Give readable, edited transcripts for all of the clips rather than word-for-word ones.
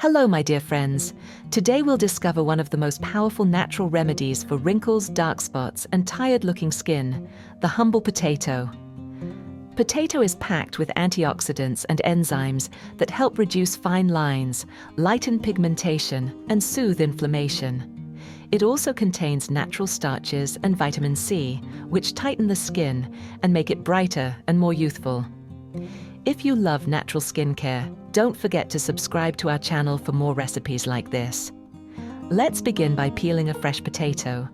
Hello, my dear friends. Today we'll discover one of the most powerful natural remedies for wrinkles, dark spots, and tired-looking skin, the humble potato. Potato is packed with antioxidants and enzymes that help reduce fine lines, lighten pigmentation, and soothe inflammation. It also contains natural starches and vitamin C, which tighten the skin and make it brighter and more youthful. If you love natural skincare, don't forget to subscribe to our channel for more recipes like this. Let's begin by peeling a fresh potato.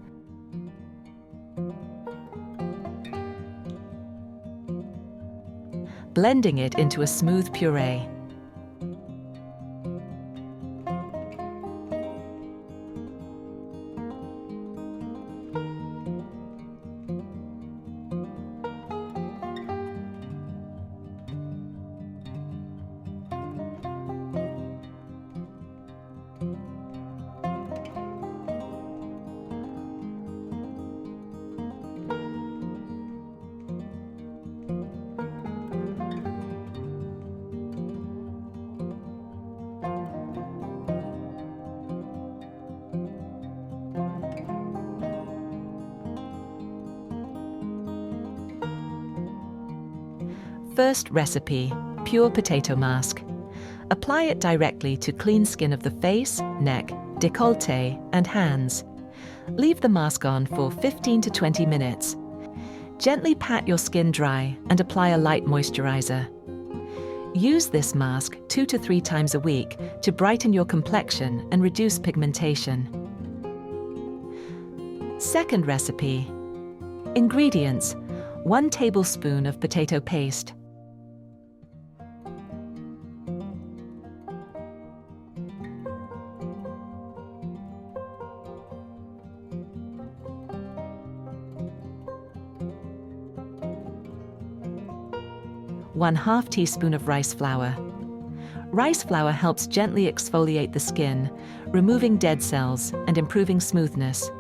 Blending it into a smooth puree. First recipe, pure potato mask. Apply it directly to clean skin of the face, neck, décolleté, and hands. Leave the mask on for 15 to 20 minutes. Gently pat your skin dry and apply a light moisturizer. Use this mask 2 to 3 times a week to brighten your complexion and reduce pigmentation. Second recipe. Ingredients: 1 tablespoon of potato paste, 1/2 teaspoon of rice flour. Rice flour helps gently exfoliate the skin, removing dead cells and improving smoothness.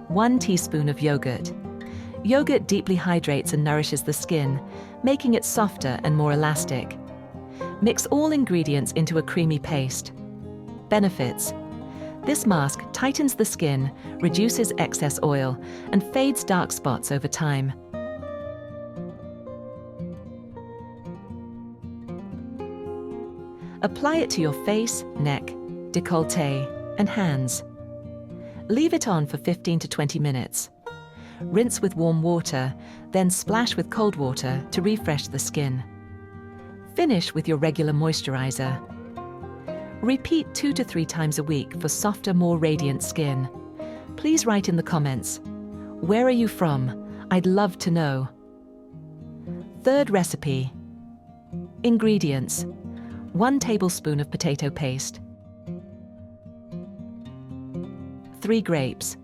One teaspoon of yogurt. Yogurt deeply hydrates and nourishes the skin, making it softer and more elastic. Mix all ingredients into a creamy paste. Benefits: this mask tightens the skin, reduces excess oil, and fades dark spots over time. Apply it to your face, neck, décolleté, and hands. Leave it on for 15 to 20 minutes. Rinse with warm water, then splash with cold water to refresh the skin. Finish with your regular moisturizer. Repeat 2 to 3 times a week for softer, more radiant skin. Please write in the comments, where are you from? I'd love to know. Third recipe. Ingredients: 1 tablespoon of potato paste, 3 grapes.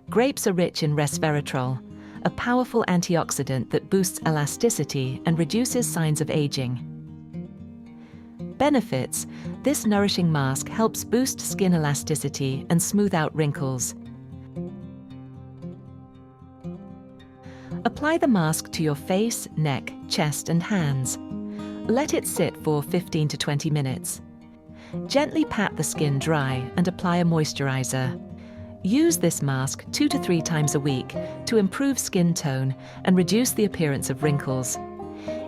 Grapes are rich in resveratrol, a powerful antioxidant that boosts elasticity and reduces signs of aging. Benefits: this nourishing mask helps boost skin elasticity and smooth out wrinkles. Apply the mask to your face, neck, chest, and hands. Let it sit for 15 to 20 minutes. Gently pat the skin dry and apply a moisturizer. Use this mask 2 to 3 times a week to improve skin tone and reduce the appearance of wrinkles.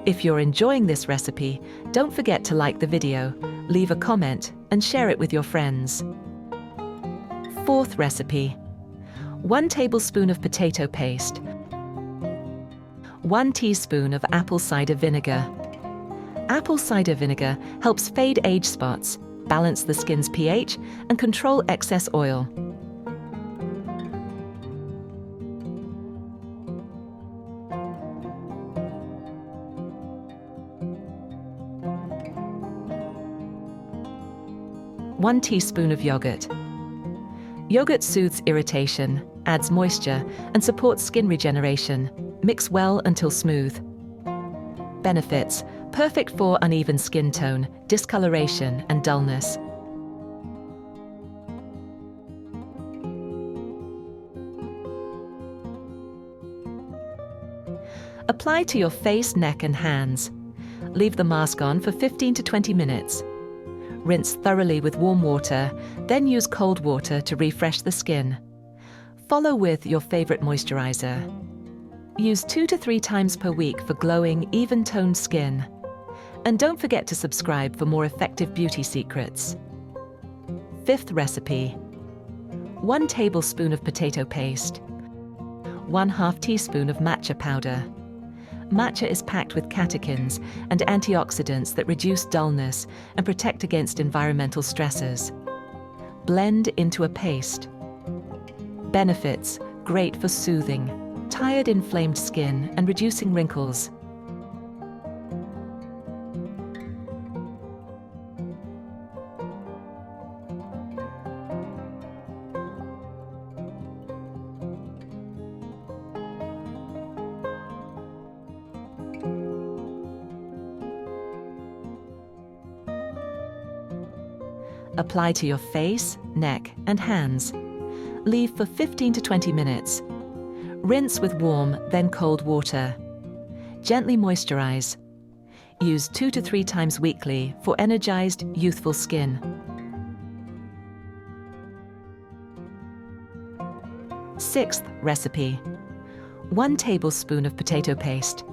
If you're enjoying this recipe, don't forget to like the video, leave a comment, and share it with your friends. Fourth recipe. 1 tablespoon of potato paste, 1 teaspoon of apple cider vinegar. Apple cider vinegar helps fade age spots, balance the skin's pH, and control excess oil. One teaspoon of yogurt. Yogurt soothes irritation, adds moisture, and supports skin regeneration. Mix well until smooth. Benefits: perfect for uneven skin tone, discoloration, and dullness. Apply to your face, neck and hands. Leave the mask on for 15 to 20 minutes. Rinse thoroughly with warm water, then use cold water to refresh the skin. Follow with your favorite moisturizer. Use 2 to 3 times per week for glowing, even-toned skin. And don't forget to subscribe for more effective beauty secrets. Fifth recipe. 1 tablespoon of potato paste. 1/2 teaspoon of matcha powder. Matcha is packed with catechins and antioxidants that reduce dullness and protect against environmental stresses. Blend into a paste. Benefits: great for soothing tired, inflamed skin and reducing wrinkles. Apply to your face, neck and hands. Leave for 15 to 20 minutes. Rinse with warm, then cold water. Gently moisturize. Use 2 to 3 times weekly for energized, youthful skin. Sixth recipe. 1 tablespoon of potato paste.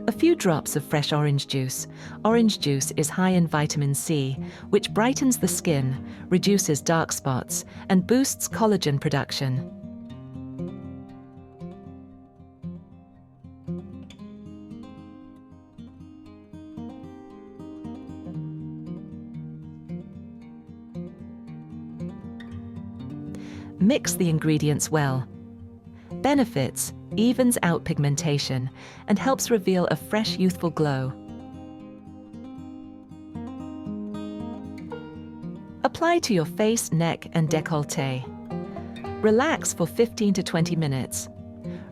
A few drops of fresh orange juice. Orange juice is high in vitamin C, which brightens the skin, reduces dark spots, and boosts collagen production. Mix the ingredients well. Benefits: evens out pigmentation and helps reveal a fresh, youthful glow. Apply to your face, neck and décolleté. Relax for 15 to 20 minutes.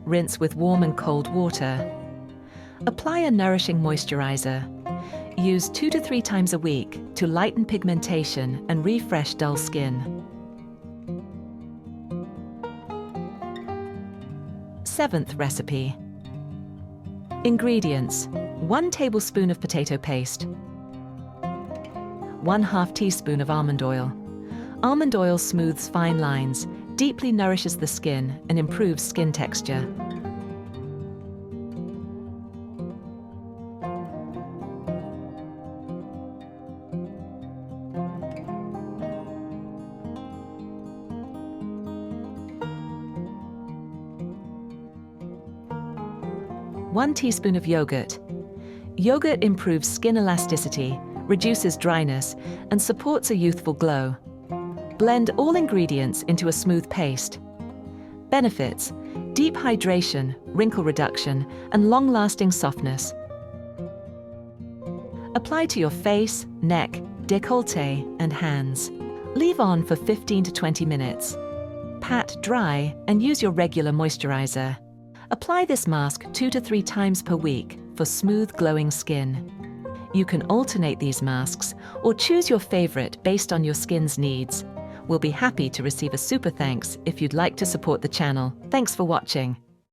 Rinse with warm and cold water. Apply a nourishing moisturizer. Use 2 to 3 times a week to lighten pigmentation and refresh dull skin. Seventh recipe. Ingredients: 1 tablespoon of potato paste. 1/2 teaspoon of almond oil. Almond oil smooths fine lines, deeply nourishes the skin and improves skin texture. One teaspoon of yogurt. Yogurt improves skin elasticity, reduces dryness, and supports a youthful glow. Blend all ingredients into a smooth paste. Benefits: deep hydration, wrinkle reduction, and long-lasting softness. Apply to your face, neck, décolleté, and hands. Leave on for 15 to 20 minutes. Pat dry and use your regular moisturizer. Apply this mask 2 to 3 times per week for smooth, glowing skin. You can alternate these masks or choose your favorite based on your skin's needs. We'll be happy to receive a super thanks if you'd like to support the channel. Thanks for watching.